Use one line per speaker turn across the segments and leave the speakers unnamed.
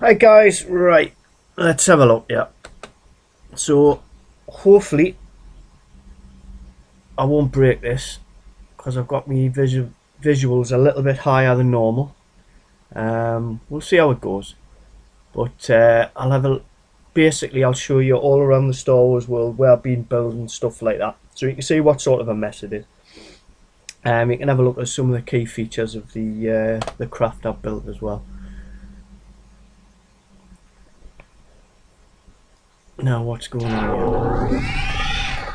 Hi guys, right, let's have a look. Yeah, so hopefully I won't break this because I've got my visuals a little bit higher than normal. We'll see how it goes, but I'll have a basically I'll show you all around the Star Wars world where I've been building stuff like that, so you can see what sort of a mess it is. You can have a look at some of the key features of the craft I've built as well. Now what's going on here?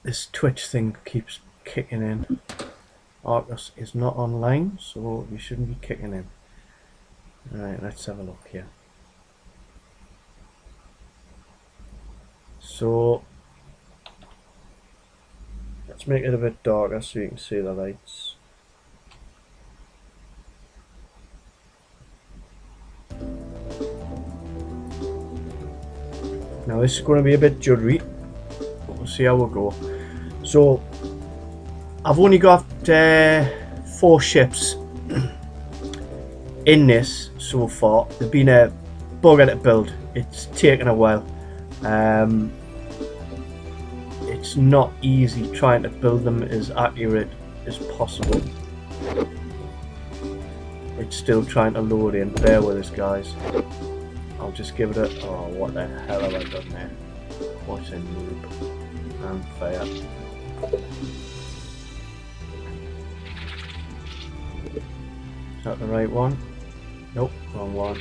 This Twitch thing keeps kicking in. Arcus is not online, so we shouldn't be kicking in. Alright, let's have a look here. So let's make it a bit darker so you can see the lights. Now this is going to be a bit juddery, but we'll see how we go. So I've only got 4 ships in this so far. They've been a bugger to build. It's taken a while. It's not easy trying to build them as accurate as possible. It's still trying to load in. Bear with us, guys. I'll just give it a... Oh, what the hell have I done there? What's a noob? And fair. Is that the right one? Nope, wrong one.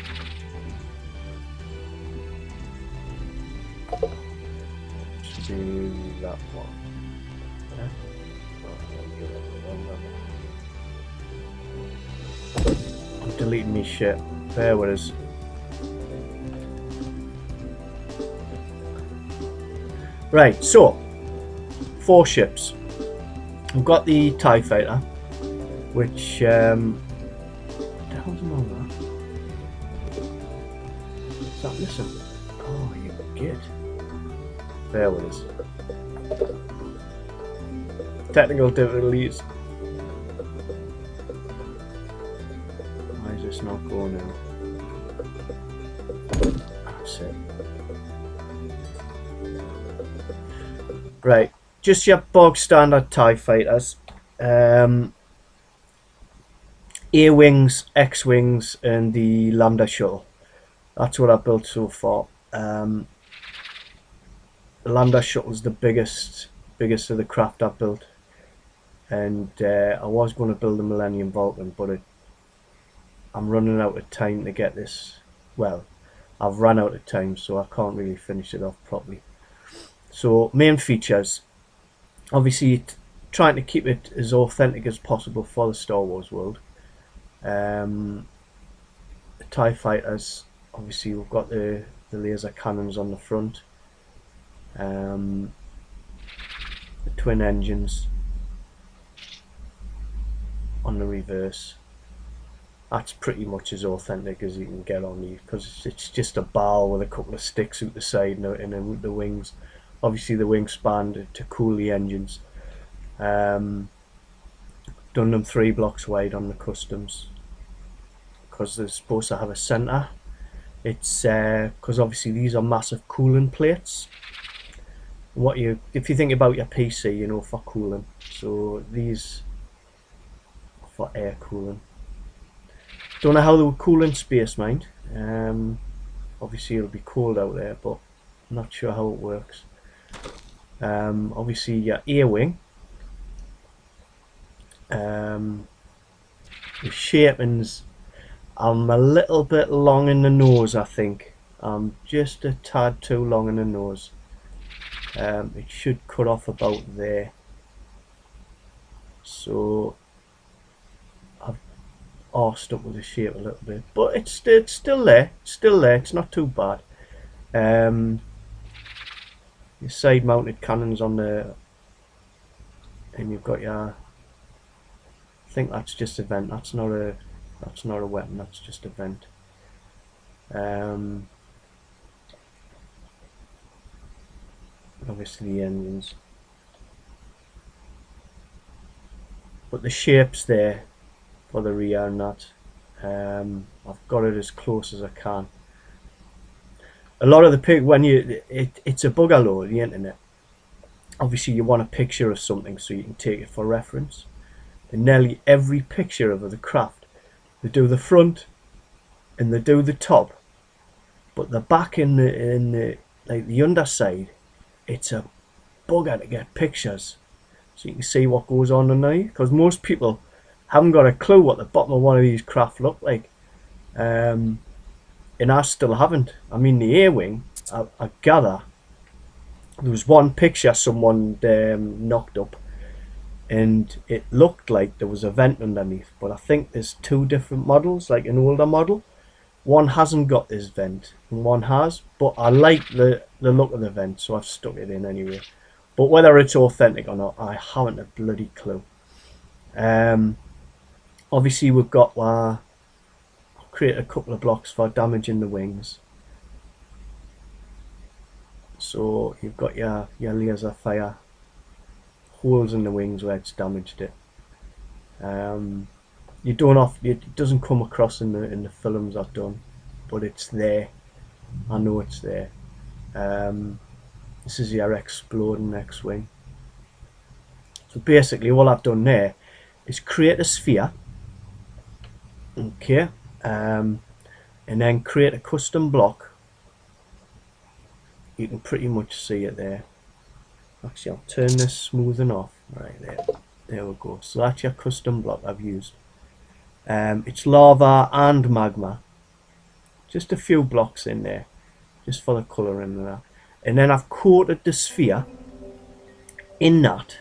Should be that one. Yeah. I'm deleting me shit. Bear with us. Right, so 4 ships. We've got the TIE Fighter, which what the hell's wrong with that? Is that missing? Oh, you git. Bear with us. Technical difficulties. Why is this not going in? That's it. Right, just your bog standard TIE Fighters. A-Wings, X-Wings and the Lambda Shuttle. That's what I've built so far. The Lambda Shuttle is the biggest of the craft I've built. And I was going to build a Millennium Falcon, but I'm running out of time to get this. Well, I've run out of time, so I can't really finish it off properly. So main features, obviously trying to keep it as authentic as possible for the Star Wars world. The TIE Fighters, obviously we've got the laser cannons on the front, the twin engines on the reverse. That's pretty much as authentic as you can get on these, because it's just a barrel with a couple of sticks out the side and then the wings. Obviously the wingspan to cool the engines. Done them 3 blocks wide on the customs because they're supposed to have a center. It's because obviously these are massive cooling plates. If you think about your PC, you know, for cooling. So these for air cooling. Don't know how they would cool in space, mind. Obviously it'll be cold out there, but I'm not sure how it works. Obviously your A-Wing, the shapings, I'm a little bit long in the nose. I think I'm just a tad too long in the nose. It should cut off about there, so I've arsed up with the shape a little bit, but it's still there. It's not too bad. Your side mounted cannons on the, and you've got your, I think that's just a vent. That's not a weapon, that's just a vent. Obviously the engines, but the shapes there for the rear and that, I've got it as close as I can. a lot of the when it's a bugger load, the internet. Obviously, you want a picture of something so you can take it for reference. And nearly every picture of the craft, they do the front and they do the top, but the back in the like the underside, it's a bugger to get pictures so you can see what goes on underneath, because most people haven't got a clue what the bottom of one of these craft look like. And I still haven't. I mean, the A-wing, I gather there was one picture someone knocked up and it looked like there was a vent underneath, but I think there's two different models, like an older model. One hasn't got this vent and one has, but I like the look of the vent, so I've stuck it in anyway. But whether it's authentic or not, I haven't a bloody clue. Obviously we've got create a couple of blocks for damaging the wings. So you've got your laser fire holes in the wings where it's damaged it. You don't have, it doesn't come across in the films I've done, but it's there. I know it's there. This is your exploding X-wing. So basically all I've done there is create a sphere, okay, and then create a custom block. You can pretty much see it there. Actually, I'll turn this smoothing off. Right there we go. So that's your custom block I've used. It's lava and magma. Just a few blocks in there, just for the colouring and that. And then I've coated the sphere in that,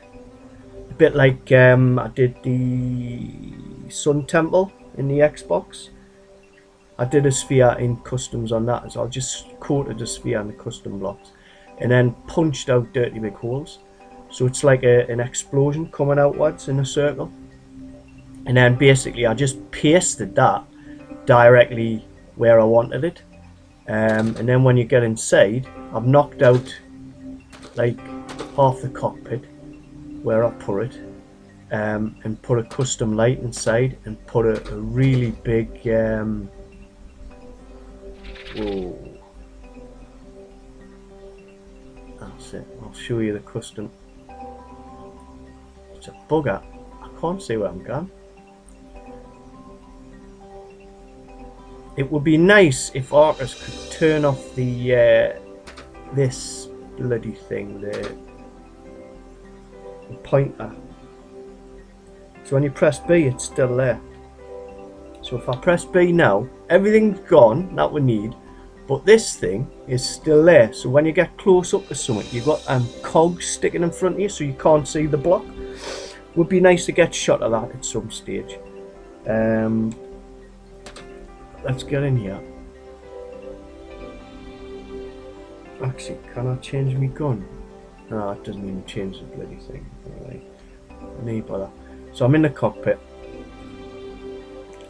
a bit like I did the Sun Temple in the Xbox. I did a sphere in customs on that, so I just coated the sphere in the custom blocks and then punched out dirty big holes. So it's like an explosion coming outwards in a circle. And then basically I just pasted that directly where I wanted it. And then when you get inside, I've knocked out like half the cockpit where I put it, and put a custom light inside and put a really big whoa, that's it. I'll show you the custom. It's a bugger. I can't see where I'm going. It would be nice if Arcus could turn off the this bloody thing, the pointer. So when you press B, it's still there. So if I press B now, everything's gone that we need, but this thing is still there. So when you get close up to something, you've got cogs sticking in front of you, so you can't see the block. Would be nice to get a shot of that at some stage. Let's get in here. Actually, can I change my gun? No, it doesn't even change the bloody thing. Alright, no bother. So I'm in the cockpit.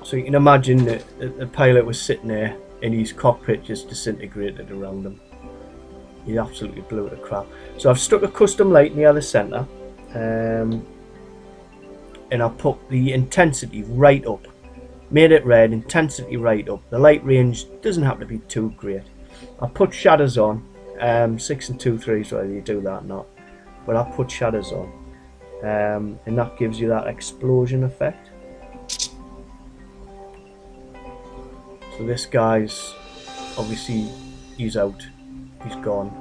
So you can imagine that the pilot was sitting there and his cockpit just disintegrated around him. He absolutely blew it to crap. So I've stuck a custom light near the centre, and I've put the intensity right up. Made it red, intensity right up. The light range doesn't have to be too great. I put shadows on, 6 and 2 3s, whether you do that or not, but I put shadows on, and that gives you that explosion effect. So this guy's obviously, he's out, he's gone.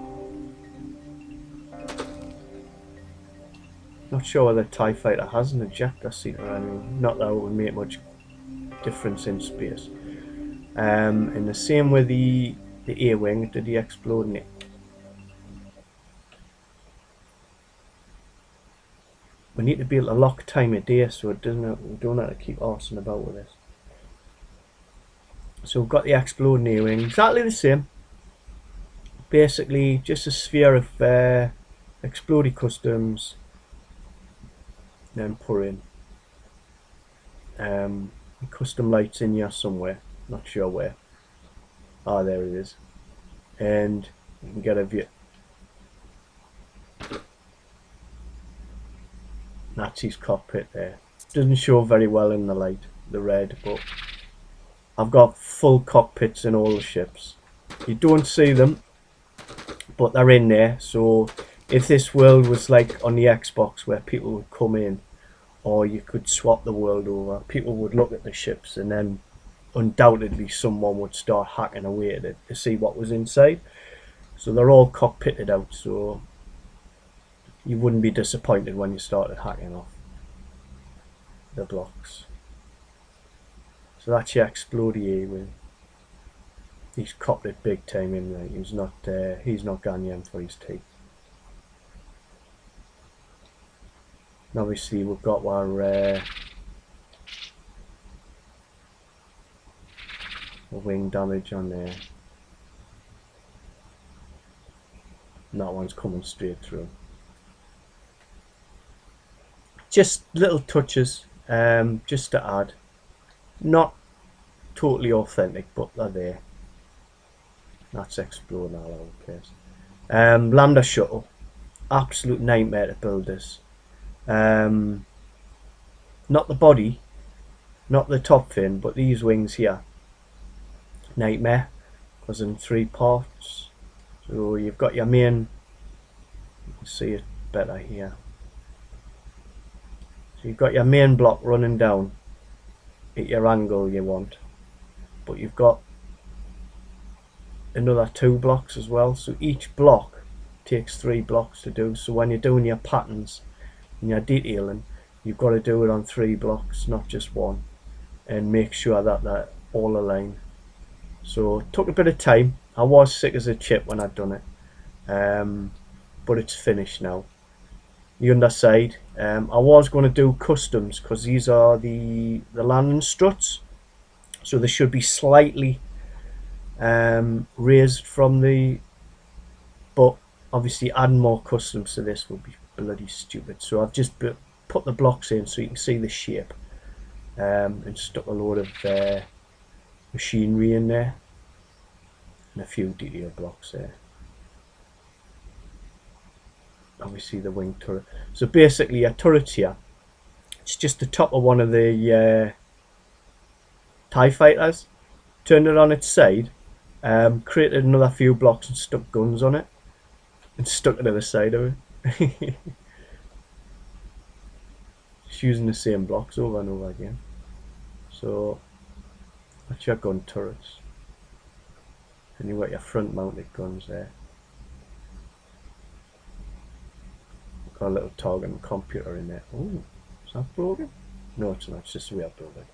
Not sure whether TIE Fighter has an ejector seat or anything. Not that it would make much difference in space. And the same with the A-wing. Did he explode in it? We need to be able to lock time of day, so it doesn't. We don't have to keep arsing about with this. So we've got the exploding A-wing, exactly the same. Basically, just a sphere of exploded customs, then put in custom lights in here somewhere, not sure where. Ah, there it is, and you can get a view. That's his cockpit there. Doesn't show very well in the light, the red, but I've got full cockpits in all the ships. You don't see them, but they're in there. So if this world was like on the Xbox where people would come in, or you could swap the world over, people would look at the ships and then undoubtedly someone would start hacking away at it to see what was inside. So they're all cockpitted out, so you wouldn't be disappointed when you started hacking off the blocks. So that's your Explodier with. He's copped it big time in there. He's not Ganyan for his teeth. And obviously we've got our wing damage on there. And that one's coming straight through. Just little touches, just to add. Not totally authentic, but they're there. That's exploding all over the place. Lambda shuttle, absolute nightmare to build this. Not the body, not the top fin, but these wings here. Nightmare, because in 3 parts. So you've got your main, you can see it better here. So you've got your main block running down at your angle you want, but you've got another 2 blocks as well. So each block takes 3 blocks to do. So when you're doing your patterns and your detailing, you've got to do it on 3 blocks, not just 1, and make sure that they're all aligned. So it took a bit of time. I was sick as a chip when I'd done it, but it's finished now. The underside, I was going to do customs because these are the landing struts, so they should be slightly raised from the, but obviously adding more customs to this would be bloody stupid. So I've just put the blocks in so you can see the shape, and stuck a load of machinery in there and a few detail blocks there. Obviously the wing turret. So basically a turret here, it's just the top of one of the TIE fighters, turned it on its side, created another few blocks and stuck guns on it and stuck it to the side of it. Just using the same blocks over and over again. So that's your gun turrets, and you've got your front mounted guns there. Got a little target computer in there. Oh, is that broken? No, it's not. It's just the way I built it.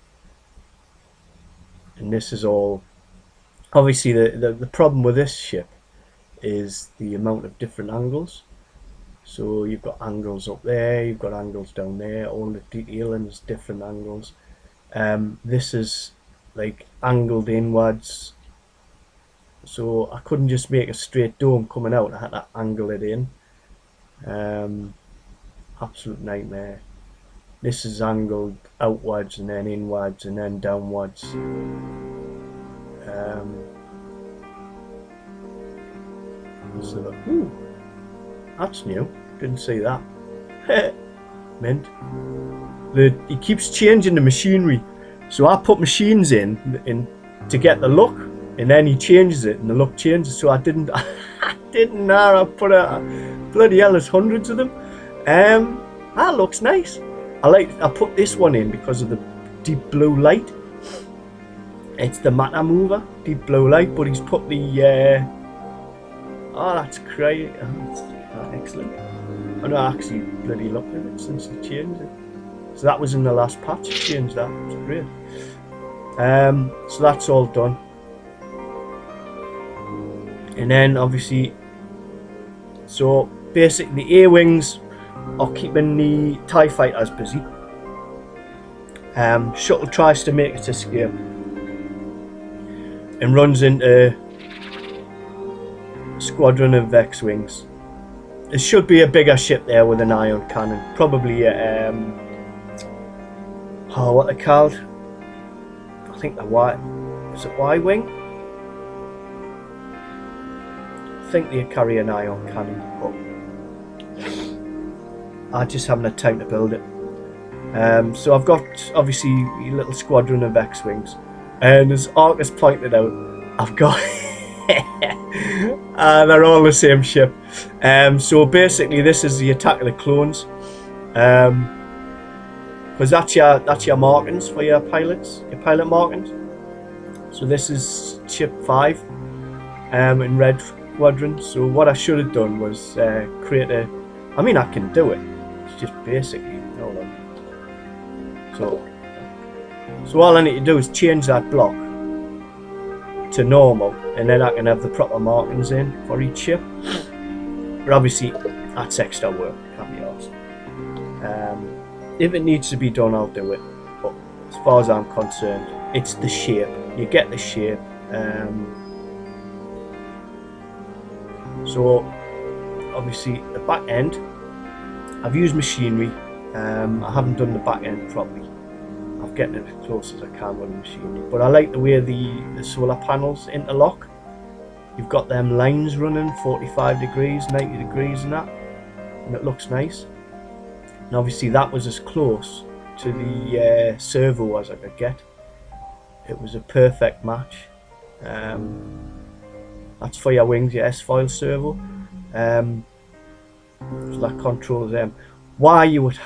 And this is all. Obviously, the problem with this ship is the amount of different angles. So you've got angles up there, you've got angles down there. All the detailing is different angles. This is like angled inwards. So I couldn't just make a straight dome coming out. I had to angle it in. Absolute nightmare. This is angled outwards and then inwards and then downwards. So, ooh, that's new. Didn't see that. Mint. He keeps changing the machinery. So I put machines in to get the look, and then he changes it, and the look changes. So I didn't know. I put a bloody hell. There's hundreds of them. That looks nice. I put this one in because of the deep blue light. It's the matter mover, deep blue light, but he's put the oh, that's great. That's excellent. I know I actually bloody looked at it since he changed it. So that was in the last patch. He changed that. It's great. So that's all done. And then obviously, so basically the A-wings are keeping the TIE fighters busy. Shuttle tries to make its escape and runs into a squadron of X-wings. There should be a bigger ship there with an ion cannon, probably a oh, what they're called? I think they're is it Y-wing? I think they carry an ion cannon, but I just haven't had time to build it. So I've got obviously a little squadron of X-wings, and as Arcus pointed out, I've got They're all the same ship. So basically, this is the Attack of the Clones. Because that's your markings for your pilots, your pilot markings. So this is ship 5 in Red Squadron. So what I should have done was create a. I mean, I can do it. It's just basically hold on. So all I need to do is change that block to normal, and then I can have the proper markings in for each ship. But obviously, that's extra work. Can't be arsed. If it needs to be done, I'll do it. But as far as I'm concerned, it's the shape. You get the shape. So obviously the back end, I've used machinery. I haven't done the back end properly. I'm getting it as close as I can with the machinery. But I like the way the solar panels interlock. You've got them lines running 45 degrees, 90 degrees and that. And it looks nice. And obviously that was as close to the servo as I could get. It was a perfect match. That's for your wings, your S-foil servo. So that controls them. Why you would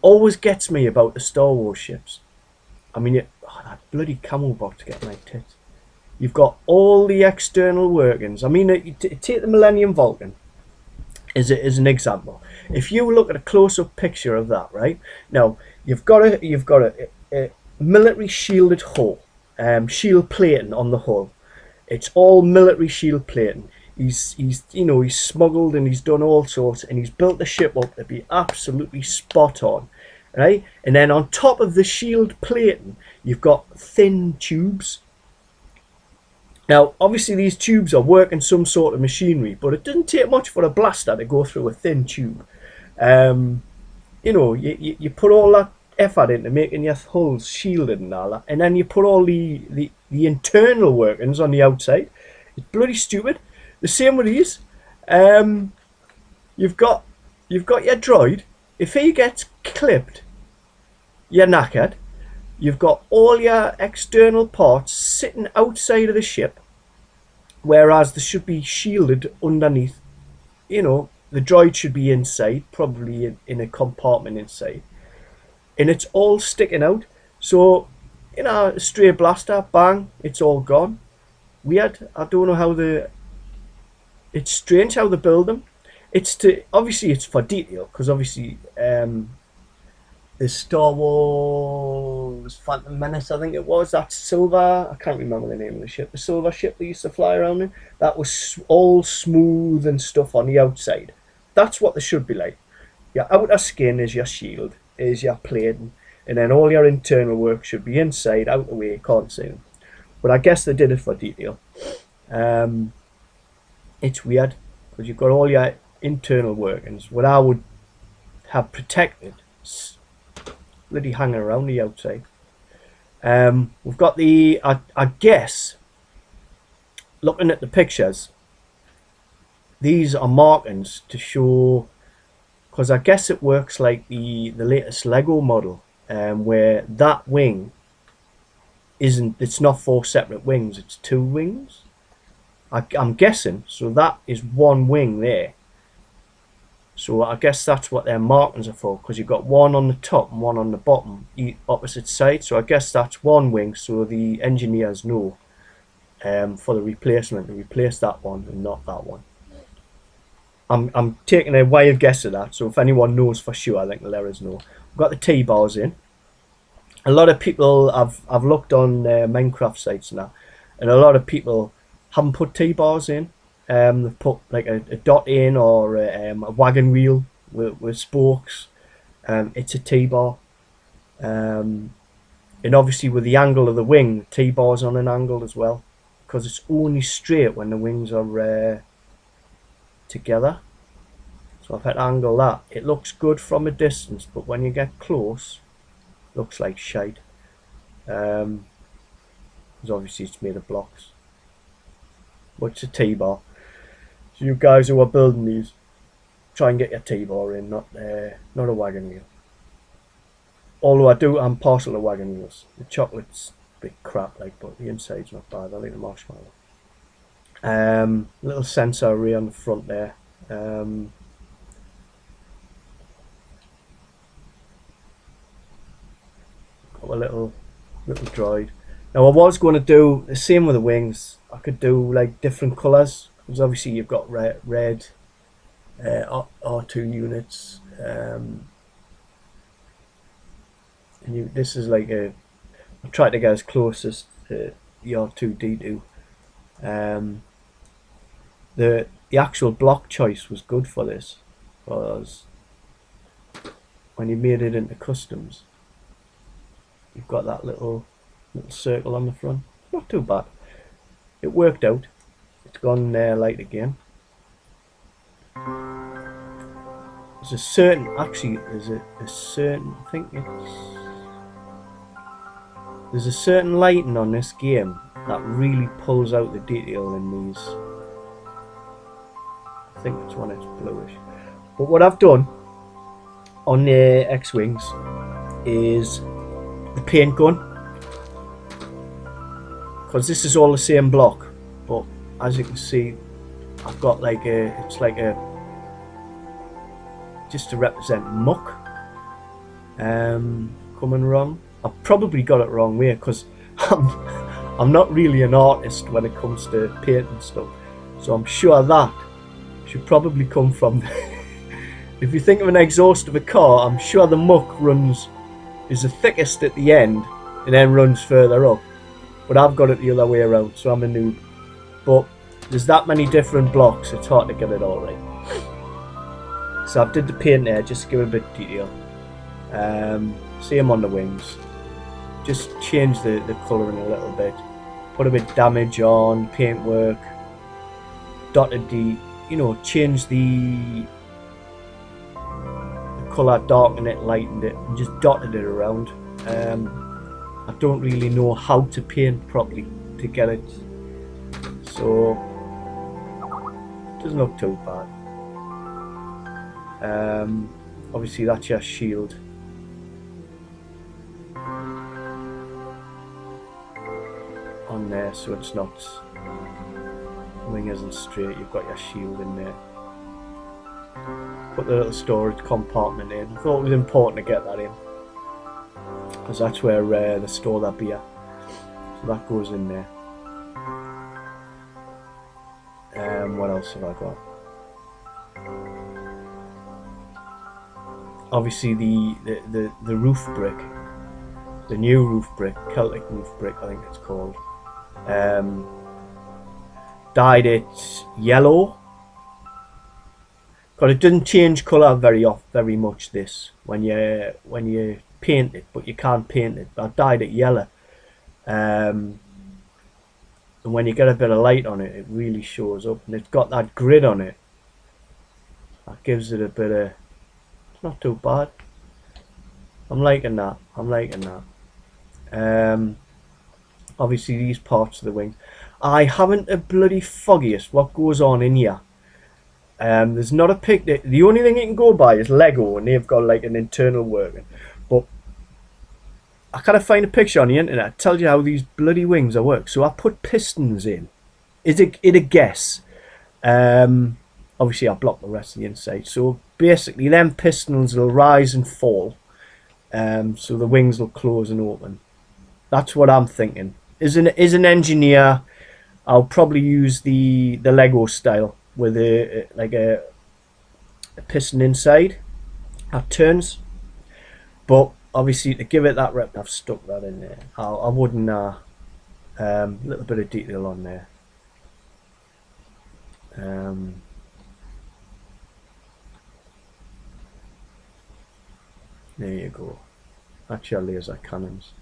always gets me about the Star Wars ships. I mean, that bloody camel bot to get my tits. You've got all the external workings. I mean, take the Millennium Falcon as an example. If you look at a close-up picture of that, right now, you've got a military shielded hull, shield plating on the hull. It's all military shield plating. He's smuggled and he's done all sorts, and he's built the ship up to be absolutely spot on, right? And then on top of the shield plating, you've got thin tubes. Now, obviously, these tubes are working some sort of machinery, but it doesn't take much for a blaster to go through a thin tube. You put all that effort into making your hulls shielded and all that, and then you put all the internal workings on the outside. It's bloody stupid. The same with these. You've got your droid. If he gets clipped, you're knackered. You've got all your external parts sitting outside of the ship, whereas they should be shielded underneath. The droid should be inside, probably in a compartment inside, and it's all sticking out. So, a stray blaster, bang, it's all gone. Weird. I don't know how it's strange how they build them. Obviously it's for detail, because obviously the Star Wars Phantom Menace, I think it was, that silver, I can't remember the name of the ship, the silver ship they used to fly around in, that was all smooth and stuff on the outside. That's what they should be like. Your outer skin is your shield, is your plating, and then all your internal work should be inside, out the way, you can't see them. But I guess they did it for detail. It's weird, because you've got all your internal workings, what I would have protected, bloody hanging around the outside. We've got I guess, looking at the pictures, these are markings to show, because I guess it works like the latest Lego model, where that wing it's not 4 separate wings, it's 2 wings. I'm guessing, so that is 1 wing there. So I guess that's what their markings are for, because you've got 1 on the top and 1 on the bottom, opposite side. So I guess that's 1 wing, so the engineers know for the replacement to replace that one and not that one. I'm taking a wild guess at that, so if anyone knows for sure, I think let us know. We've got the T-bars in. A lot of people, I've looked on Minecraft sites now, and a lot of people haven't put T-bars in. They've put like a dot in, or a wagon wheel with spokes. It's a T-bar. And obviously with the angle of the wing, the T-bar's on an angle as well, because it's only straight when the wings are together. So I've had to angle that. It looks good from a distance, but when you get close, it looks like shite. Because obviously it's made of blocks. But it's a T-bar. So you guys who are building these, try and get your T-bar in, not a wagon wheel. Although I'm partial to wagon wheels. The chocolate's a bit crap, but the inside's not bad. I like the marshmallow. Little sensor array on the front there. Got a little droid. Now I was going to do the same with the wings. I could do like different colours, because obviously you've got red R2 units, and this is like I tried to get as close as to the R2D2. The actual block choice was good for this, because when you made it into customs, you've got that little circle on the front. Not too bad. It worked out. It's gone light again. There's a certain, actually, there's a certain, I think there's a certain lighting on this game that really pulls out the detail in these. I think it's when it's bluish. But what I've done on the X-Wings is the paint gun, because this is all the same block, but as you can see, I've got like it's like just to represent muck coming wrong. I've probably got it wrong way, because I'm not really an artist when it comes to painting stuff, so I'm sure that should probably come from if you think of an exhaust of a car, I'm sure the muck is the thickest at the end and then runs further up, but I've got it the other way around, so I'm a noob. But there's that many different blocks, it's hard to get it all right. So I've did the paint there just to give it a bit of detail. Same on the wings, just change the colouring a little bit, put a bit of damage on, paintwork, dotted change the colour, darkened it, lightened it, and just dotted it around. I don't really know how to paint properly to get it, so it doesn't look too bad. Obviously that's your shield. On there, so it's not, wing isn't straight, you've got your shield in there. Put the little storage compartment in. I thought it was important to get that in, because that's where they store their beer, so that goes in there. What else have I got? Obviously the roof brick, the new roof brick, Celtic roof brick I think it's called, dyed it yellow, because it doesn't change colour very much this when you paint it, but you can't paint it. I dyed it yellow, and when you get a bit of light on it, it really shows up, and it's got that grid on it that gives it a bit of, it's not too bad. I'm liking that. Obviously these parts of the wing, I haven't a bloody foggiest what goes on in here. There's not a picture. The only thing you can go by is Lego, and they've got like an internal working, but I can't find a picture on the internet that tells you how these bloody wings are work. So I put pistons in. Is it a guess? Obviously I blocked the rest of the inside, so basically them pistons will rise and fall, so the wings will close and open. That's what I'm thinking. As an engineer, I'll probably use the Lego style with a piston inside that turns, but obviously to give it that rep, I've stuck that in there. I wouldn't little bit of detail on there. There you go. That's your laser cannons.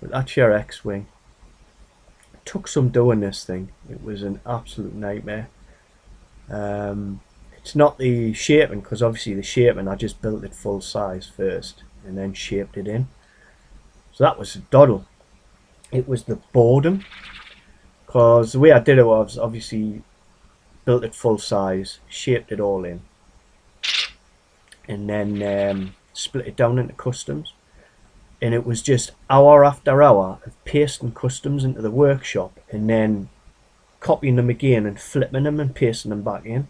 But that's your X-Wing. It took some doing this thing. It was an absolute nightmare. It's not the shaping, because obviously the shaping, I just built it full size first and then shaped it in. So that was a doddle. It was the boredom, because the way I did it was obviously built it full size, shaped it all in, and then split it down into customs. and it was just hour after hour of pasting customs into the workshop and then copying them again and flipping them and pasting them back in,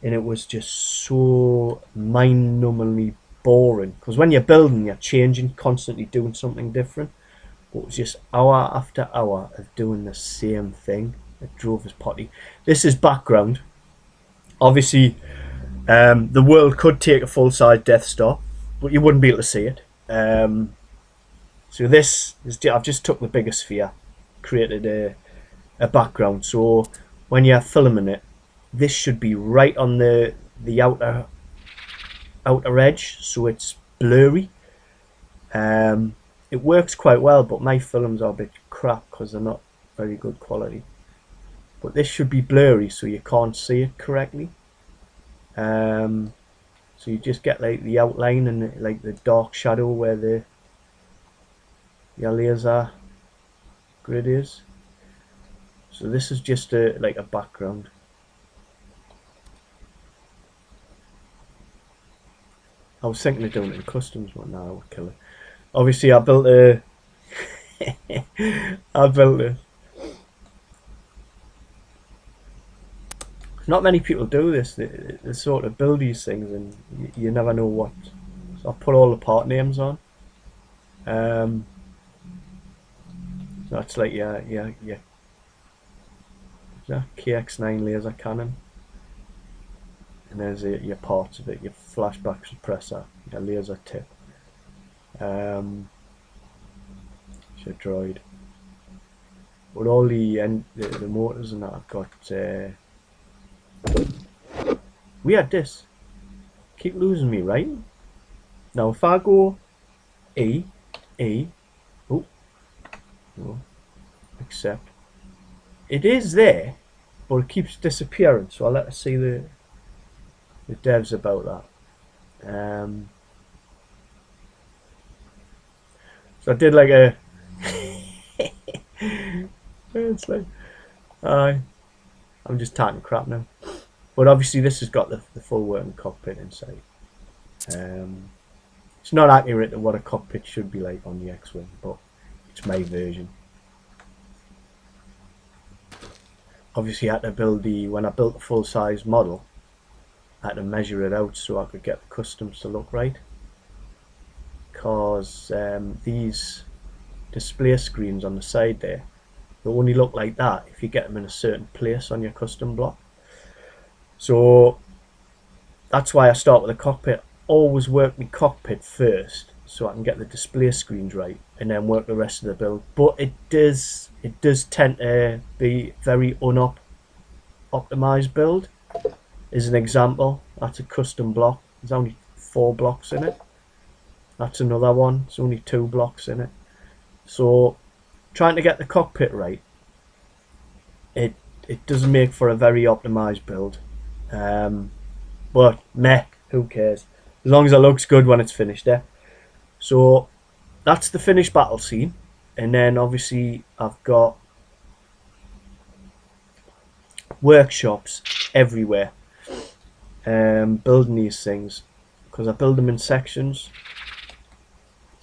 and it was just so mind-numbingly boring, because when you're building you're changing, constantly doing something different, but it was just hour after hour of doing the same thing. It drove us potty. This is background. Obviously the world could take a full-size Death Star, but you wouldn't be able to see it. So this is, I've just took the bigger sphere, created a background, so when you're filming it, this should be right on the outer edge, so it's blurry. It works quite well, but my films are a bit crap because they're not very good quality. But this should be blurry so you can't see it correctly. So you just get like the outline and like the dark shadow where your laser grid is. So this is just like a background. I was thinking of doing it in customs, but now I would kill it. Obviously I built a not many people do this. They sort of build these things and you never know what. So I put all the part names on. So it's like your KX9 laser cannon, and there's your parts of it, your flashback suppressor, your laser tip, your droid. But all the motors and that I've got. We had this. Keep losing me, right? Now if I go oh, no, accept. It is there, but it keeps disappearing. So I'll let us see the devs about that. So I did like a. It's like, I'm just talking crap now. But obviously this has got the full working cockpit inside. It's not accurate to what a cockpit should be like on the X-Wing, but it's my version. Obviously I had to build when I built the full-size model, I had to measure it out so I could get the customs to look right. Because these display screens on the side there, they only look like that if you get them in a certain place on your custom block. So that's why I start with the cockpit. Always work my cockpit first so I can get the display screens right, and then work the rest of the build. But it does tend to be very optimized build. As an example, that's a custom block. There's only 4 blocks in it. That's another one. There's only 2 blocks in it. So trying to get the cockpit right, it doesn't make for a very optimized build. But meh, who cares? As long as it looks good when it's finished, eh? So that's the finished battle scene, and then obviously I've got workshops everywhere building these things, because I build them in sections.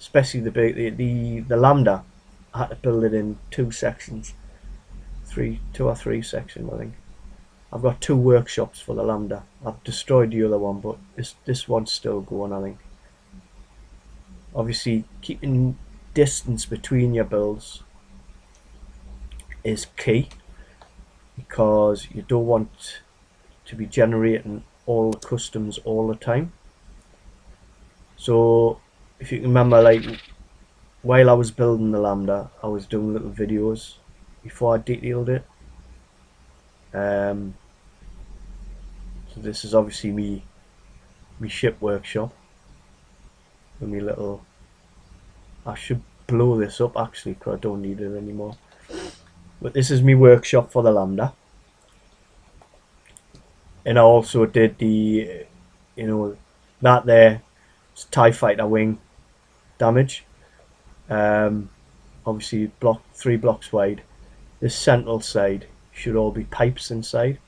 Especially the Lambda, I had to build it in 2 sections, 2 or 3 sections I think. I've got 2 workshops for the Lambda. I've destroyed the other one, but this one's still going, I think. Obviously, keeping distance between your builds is key, because you don't want to be generating all the customs all the time. So if you can remember, like while I was building the Lambda, I was doing little videos before I detailed it. So this is obviously me ship workshop with me little. I should blow this up actually, because I don't need it anymore. But this is me workshop for the Lambda, and I also did the, that there, it's TIE Fighter wing damage. Obviously 3 blocks wide. This central side should all be pipes inside.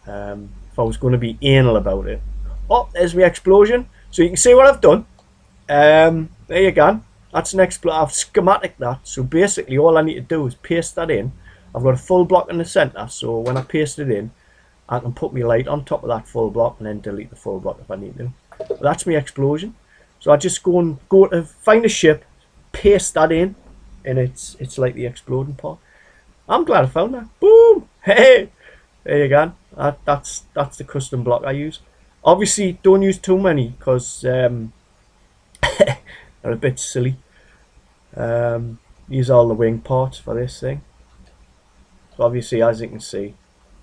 If I was going to be anal about it. Oh, there's my explosion. So you can see what I've done. There you go. That's an I've schematic that. So basically all I need to do is paste that in. I've got a full block in the center, so when I paste it in, I can put my light on top of that full block and then delete the full block if I need to. But that's my explosion. So I just go to find a ship, paste that in, and it's like the exploding part. I'm glad I found that. Boom! Hey, there you go. That's the custom block I use. Obviously, don't use too many because they're a bit silly. Use all the wing parts for this thing. So obviously, as you can see,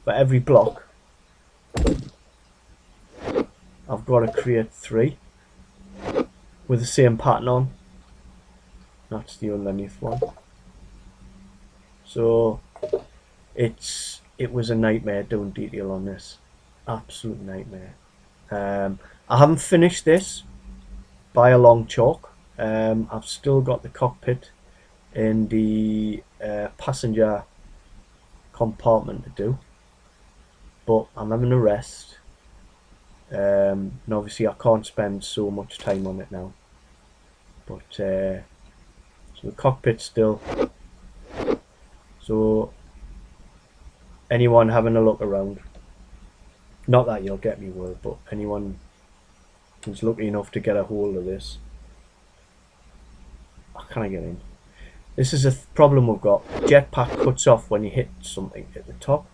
for every block, I've got to create 3 with the same pattern on. That's the underneath one. So it was a nightmare doing detail on this. Absolute nightmare. I haven't finished this by a long chalk. I've still got the cockpit and the passenger compartment to do, but I'm having a rest. And obviously I can't spend so much time on it now. But so the cockpit's still. So anyone having a look around, not that you'll get me word, but anyone who's lucky enough to get a hold of this, can I get in? This is a problem we've got. Jetpack cuts off when you hit something at the top,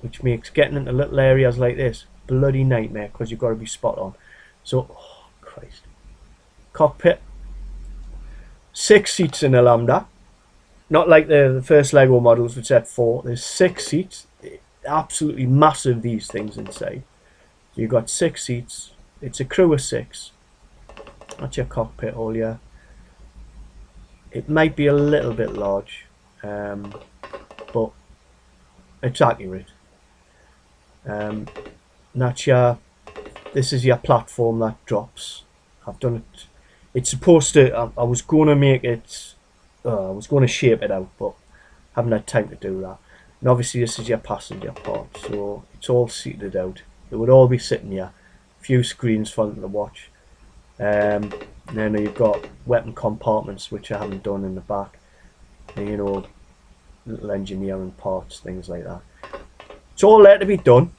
which makes getting into little areas like this bloody nightmare because you've got to be spot on. So, oh Christ. Cockpit. 6 seats in a Lambda. Not like the first Lego models which had 4. There's 6 seats. Absolutely massive, these things inside. So you've got 6 seats. It's a crew of 6. That's your cockpit all year. It might be a little bit large, but it's accurate. That's this is your platform that drops. I've done it. It's supposed to. I was going to make it. I was going to shape it out, but haven't had time to do that. And obviously, this is your passenger part, so it's all seated out. It would all be sitting here. A few screens for them to watch. And then you've got weapon compartments, which I haven't done in the back. And, you know, little engineering parts, things like that. It's all there to be done.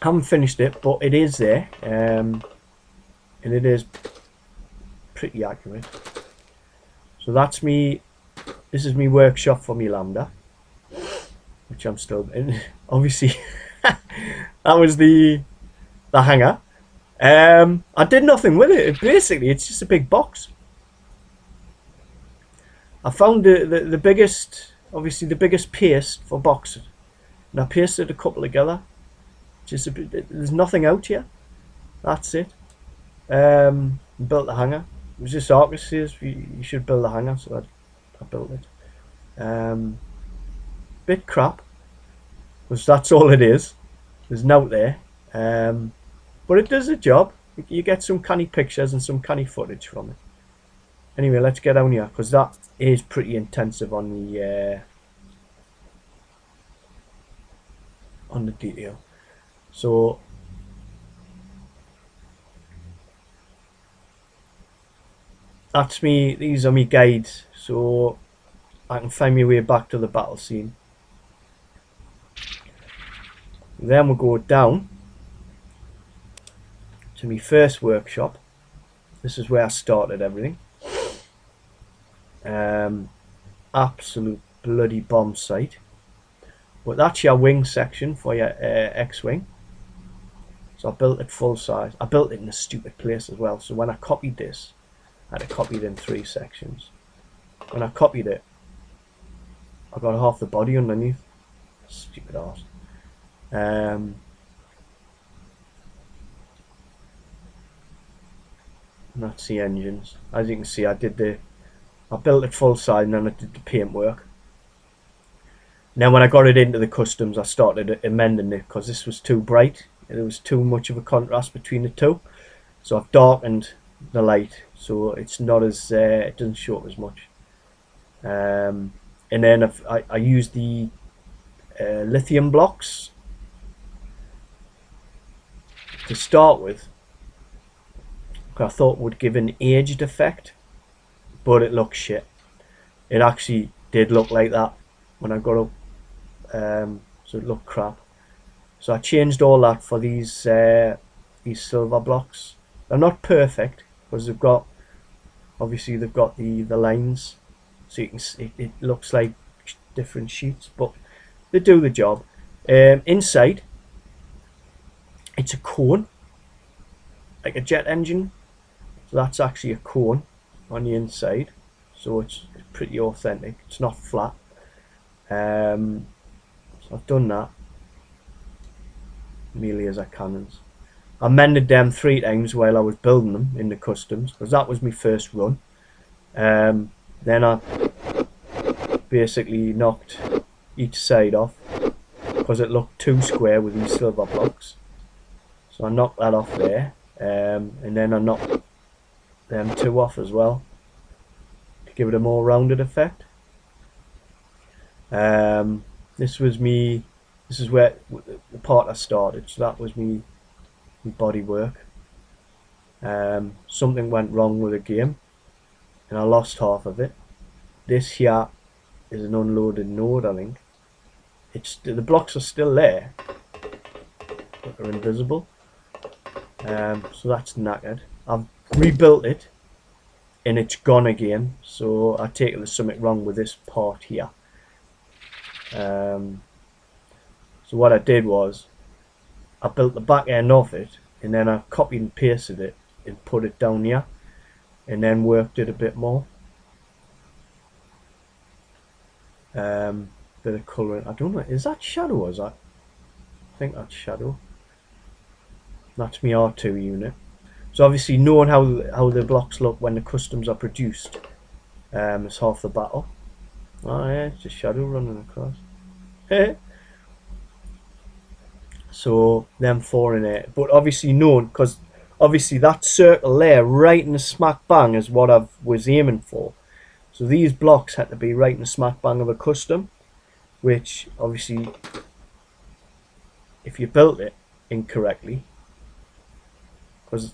Haven't finished it, but it is there, and it is pretty accurate. So that's me. This is me workshop for me Lambda, which I'm still in. Obviously, that was the hangar. I did nothing with it. Basically, it's just a big box. I found the biggest, obviously the biggest paste for boxes, and I pasted a couple together. Just a bit, there's nothing out here. That's it. Built the hangar. It was just Arcus says you should build a hangar, so I built it. Bit crap, because that's all it is. There's no there. But it does the job. You get some canny pictures and some canny footage from it. Anyway, let's get down here because that is pretty intensive on the detail. So that's me. These are me guides, so I can find my way back to the battle scene. Then we'll go down to my first workshop. This is where I started everything. Absolute bloody bomb site. But that's your wing section for your X-wing. So I built it full size. I built it in a stupid place as well. So when I copied this, I had to copy it in 3 sections. When I copied it, I got half the body underneath. Stupid arse. That's the engines. As you can see, I built it full size and then I did the paint work. Now when I got it into the customs, I started amending it because this was too bright. There was too much of a contrast between the two. So I've darkened the light so it's not as it doesn't show up as much. And then I used the lithium blocks to start with. I thought would give an aged effect. but it looks shit. It actually did look like that when I got up, so it looked crap. So I changed all that for these silver blocks. They're not perfect because they've got the lines, so you can see it looks like different sheets, but they do the job. Inside, it's a cone, like a jet engine. So that's actually a cone on the inside, so it's pretty authentic. It's not flat. So I've done that nearly as I can. I mended them 3 times while I was building them in the customs, because that was my first run. Then I basically knocked each side off because it looked too square with these silver blocks. So I knocked that off there, and then I knocked them 2 off as well to give it a more rounded effect. This is where the part I started, so that was me body work. Something went wrong with the game and I lost half of it. This here is an unloaded node, I think. The blocks are still there, but they're invisible. So that's knackered. I've rebuilt it and it's gone again, so I take it there's something wrong with this part here. So what I did was I built the back end of it and then I copied and pasted it and put it down here and then worked it a bit more. Bit of colouring. I don't know, is that shadow or is that? I think that's shadow. That's my R2 unit. So obviously knowing how the blocks look when the customs are produced is half the battle. Oh yeah, it's just shadow running across. So them 4 in there, but obviously known, because obviously that circle there right in the smack bang is what I was aiming for. So these blocks had to be right in the smack bang of a custom, which obviously if you built it incorrectly, because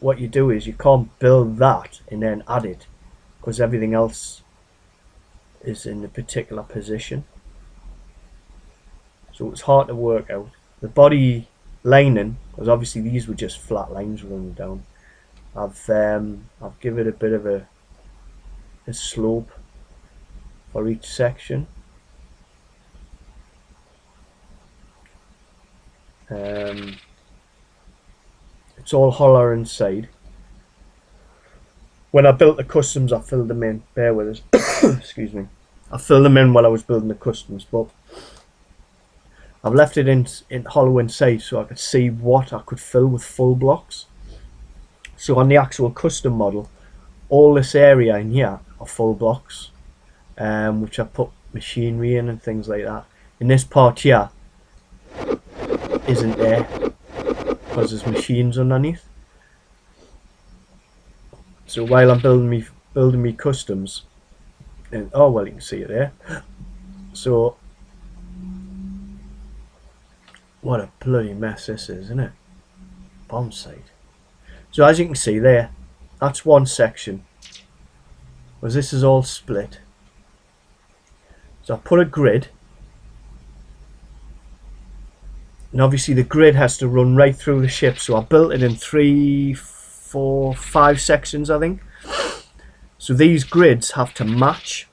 what you do is you can't build that and then add it because everything else is in a particular position. So it's hard to work out. The body lining, because obviously these were just flat lines running down. I've given it a bit of a slope for each section. It's all hollow inside. When I built the customs, I filled them in. Bear with us. Excuse me. I filled them in while I was building the customs, but I've left it in hollow inside so I could see what I could fill with full blocks. So on the actual custom model, all this area in here are full blocks, which I put machinery in and things like that. In this part here isn't there because there's machines underneath. So while I'm building me customs, and oh well, you can see it there. So what a bloody mess this is, isn't it? Bomb site. So as you can see there, that's one section. Whereas this is all split. So I put a grid. And obviously the grid has to run right through the ship. So I built it in 3, 4, 5 sections, I think. So these grids have to match,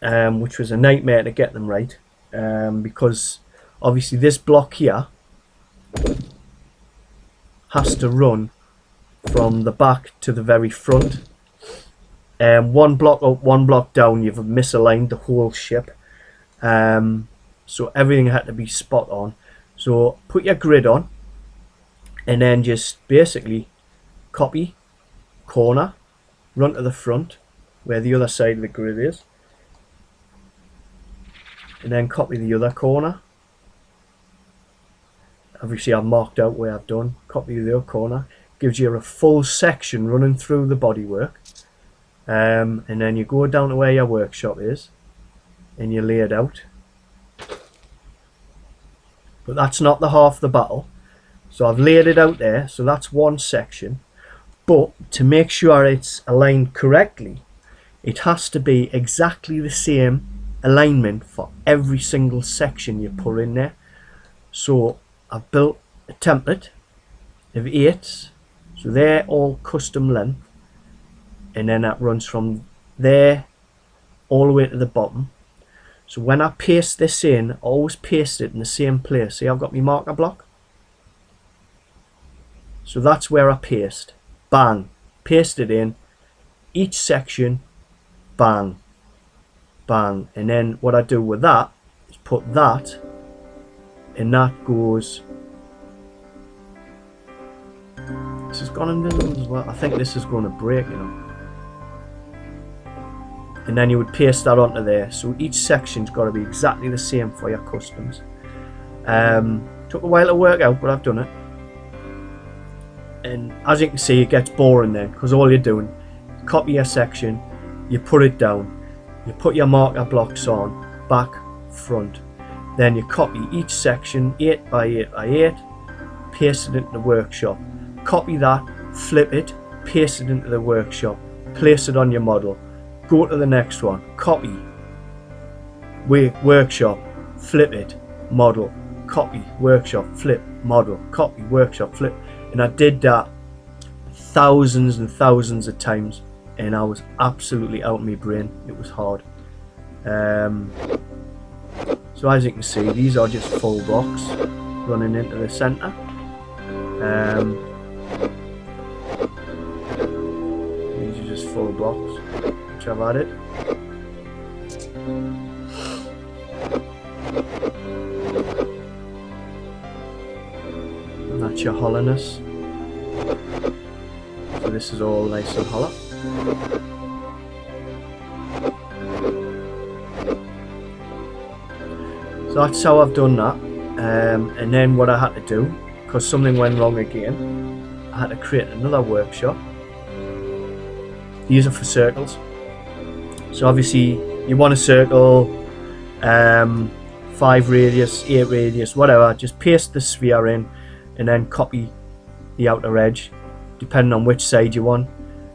which was a nightmare to get them right, because obviously this block here has to run from the back to the very front. One block up, one block down, you've misaligned the whole ship. So everything had to be spot on. So put your grid on and then just basically copy corner, run to the front where the other side of the grid is, and then copy the other corner. Obviously I've marked out where I've done. Copy the other corner, gives you a full section running through the bodywork, and then you go down to where your workshop is and you lay it out. But that's not the half the battle. So I've laid it out there, so that's one section. But to make sure it's aligned correctly, it has to be exactly the same alignment for every single section you put in there. So I've built a template of 8, so they're all custom length, and then that runs from there all the way to the bottom. So when I paste this in, I always paste it in the same place. See, I've got my marker block, so that's where I paste. Bang, paste it in each section, bang, bang. And then what I do with that is put that, and that goes, this has gone invisible as well. I think this is going to break, you know. And then you would paste that onto there. So each section's got to be exactly the same for your customs. Took a while to work out, but I've done it. And as you can see, it gets boring then, because all you're doing, copy your section, you put it down, you put your marker blocks on, back, front. Then you copy each section 8 by 8 by 8, paste it into the workshop. Copy that, flip it, paste it into the workshop, place it on your model. Go to the next one, copy, workshop, flip it, model, copy, workshop, flip, model, copy, workshop, flip. And I did that thousands and thousands of times, and I was absolutely out of my brain. It was hard. So as you can see, these are just full blocks running into the center. These are just full blocks which I've added. And that's your hollowness. So this is all nice and hollow. So that's how I've done that. And then what I had to do, because something went wrong again, I had to create another workshop. These are for circles. So obviously you want a circle, 5 radius, 8 radius, whatever. Just paste the sphere in and then copy the outer edge, depending on which side you want.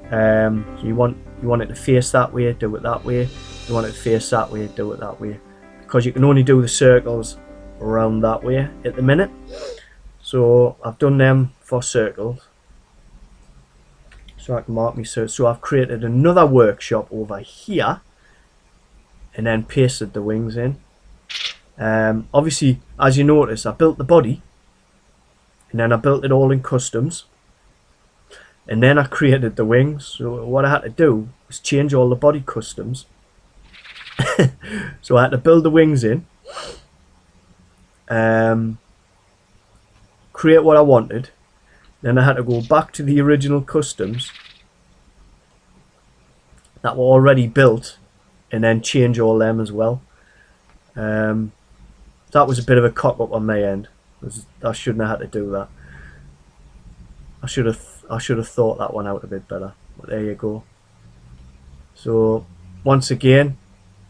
So you want it to face that way, do it that way. You want it to face that way, do it that way. Because you can only do the circles around that way at the minute. So I've done them for circles, so I can mark me. So I've created another workshop over here and then pasted the wings in. Obviously, as you notice, I built the body and then I built it all in customs, and then I created the wings. So what I had to do was change all the body customs. So I had to build the wings in, create what I wanted, then I had to go back to the original customs that were already built and then change all them as well. That was a bit of a cock up on my end. I shouldn't have had to do that. I should have thought that one out a bit better. But there you go. So once again,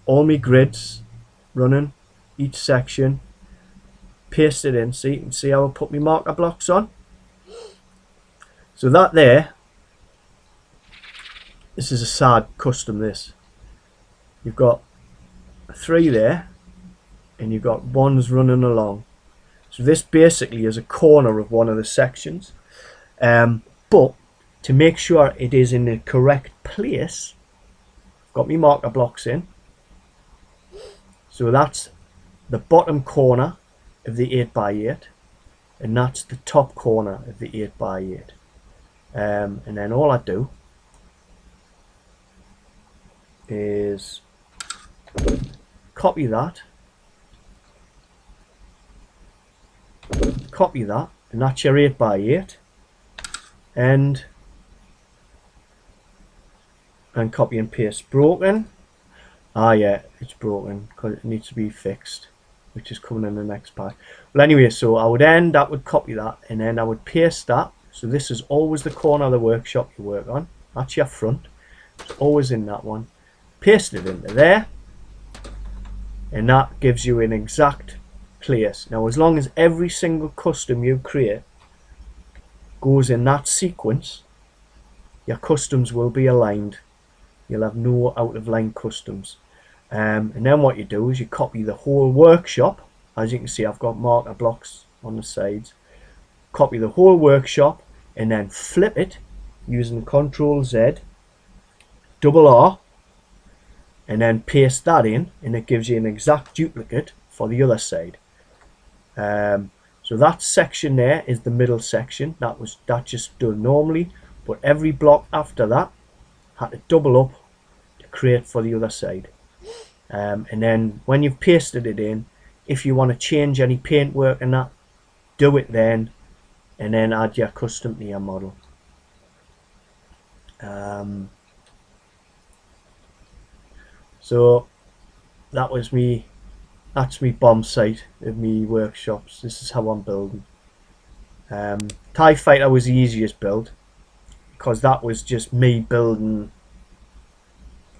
all my grids running, each section, paste it in. So you can see how I put my marker blocks on. So that there, this is a sad custom. This, you've got 3 there and you've got ones running along. So this basically is a corner of one of the sections, but to make sure it is in the correct place, I've got my marker blocks in. So that's the bottom corner of the 8 by 8, and that's the top corner of the 8 by 8. And then all I do is copy that, and that's your 8 by 8, and copy and paste. Broken. Ah yeah, it's broken because it needs to be fixed, which is coming in the next part. Well anyway, so I would copy that, and then I would paste that. So this is always the corner of the workshop you work on. That's your front. It's always in that one. Paste it into there, and that gives you an exact place. Now as long as every single custom you create goes in that sequence, your customs will be aligned. You'll have no out of line customs. And then what you do is you copy the whole workshop. As you can see, I've got marker blocks on the sides. Copy the whole workshop and then flip it using Control Z, double R, and then paste that in, and it gives you an exact duplicate for the other side. So that section there is the middle section. That just done normally, but every block after that had to double up to create for the other side. And then when you've pasted it in, if you want to change any paintwork and that, do it then, and then add your custom to your model. So that's me bomb site of me workshops. This is how I'm building. TIE Fighter was the easiest build because that was just me building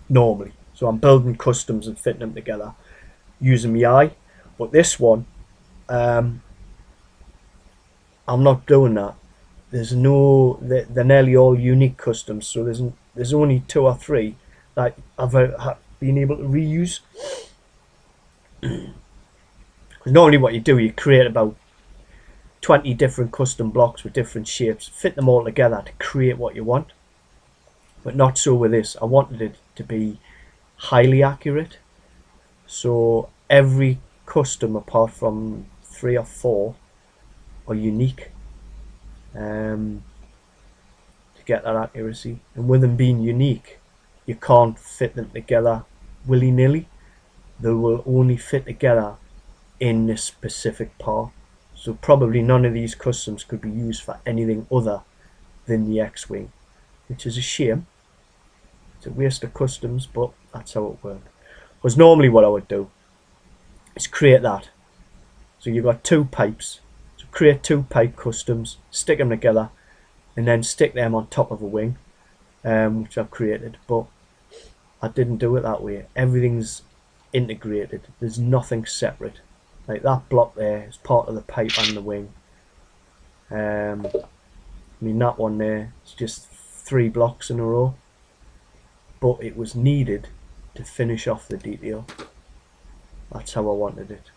normally. So I'm building customs and fitting them together using my eye. But this one, I'm not doing that. There's no, they're nearly all unique customs. So there's only 2 or 3 that I've been able to reuse. Because normally what you do, you create about 20 different custom blocks with different shapes, fit them all together to create what you want. But not so with this. I wanted it to be highly accurate. So every custom apart from 3 or 4 are unique to get that accuracy. And with them being unique, you can't fit them together willy-nilly. They will only fit together in this specific part. So probably none of these customs could be used for anything other than the X-Wing, which is a shame. It's a waste of customs, but that's how it works. Because normally what I would do is create that. So you've got 2 pipes. So create 2 pipe customs, stick them together, and then stick them on top of a wing, which I've created. But I didn't do it that way. Everything's integrated. There's nothing separate. Like that block there is part of the pipe and the wing. I mean that one there is just 3 blocks in a row, but it was needed to finish off the detail. That's how I wanted it.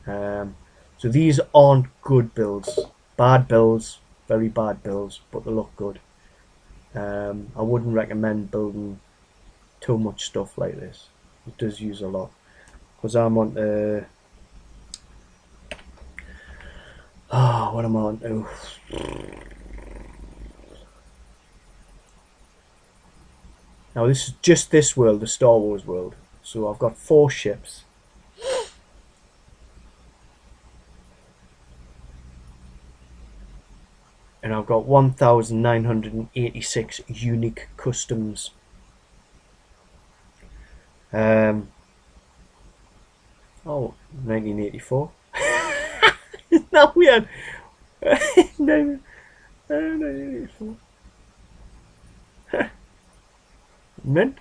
So these aren't good builds. Bad builds, very bad builds, but they look good. I wouldn't recommend building too much stuff like this. It does use a lot. Because I'm on the... what am I on to? Now this is just this world, the Star Wars world. So I've got 4 ships. And I've got 1,986 unique customs. Oh, 1984. Isn't that weird? No, 1984. Mint.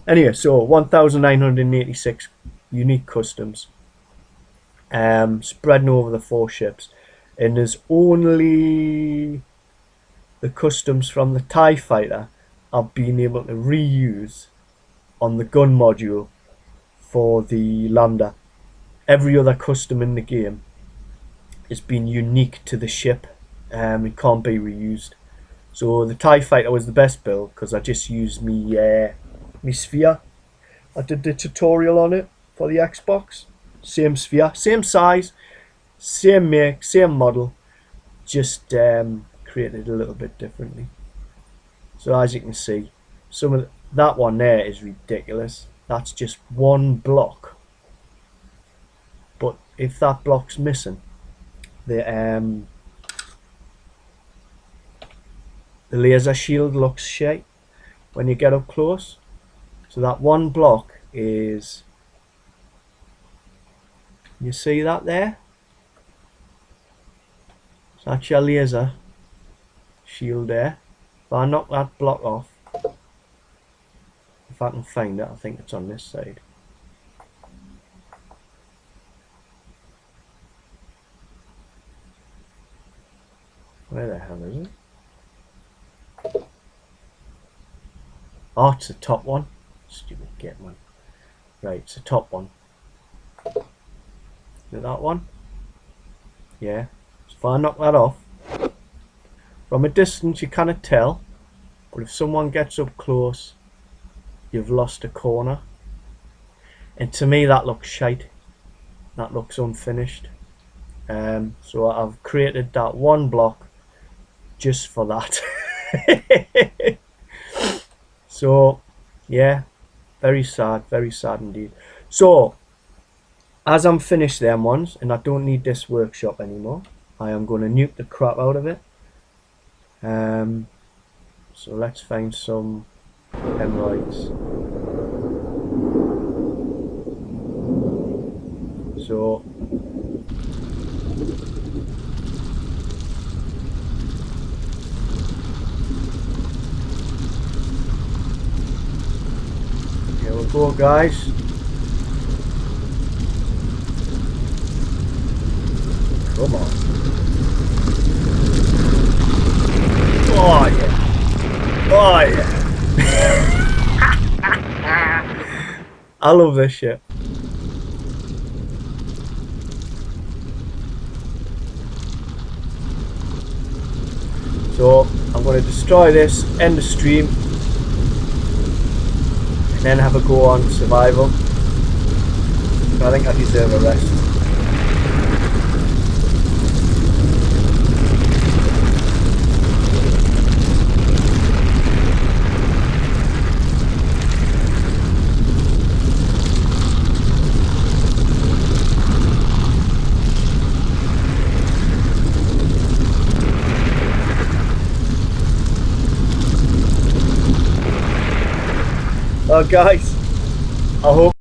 Anyway, so 1,986 unique customs, spreading over the 4 ships, and there's only the customs from the TIE Fighter I've been able to reuse on the gun module for the lander. Every other custom in the game has been unique to the ship. It can't be reused. So the TIE Fighter was the best build because I just used me sphere. I did the tutorial on it for the Xbox. Same sphere, same size, same make, same model, just created a little bit differently. So as you can see, some of that one there is ridiculous. That's just 1 block. But if that block's missing, the laser shield looks shite when you get up close. So that 1 block is, you see that there? So that's your laser shield there. If I knock that block off, if I can find it, I think it's on this side. Where the hell is it? Oh, it's the top one. Stupid git, man. Right, it's the top one. Is that one? Yeah. So if I knock that off, from a distance you cannot tell, but if someone gets up close, you've lost a corner. And to me that looks shite. That looks unfinished. So I've created that one block just for that. So yeah, very sad indeed. So as I'm finished them ones and I don't need this workshop anymore, I am going to nuke the crap out of it. So let's find some hemorrhoids. So here we go, guys. Come on. Oh yeah. Oh yeah. I love this shit. So I'm going to destroy this, end the stream, and then have a go on survival. I think I deserve a rest. Guys, I hope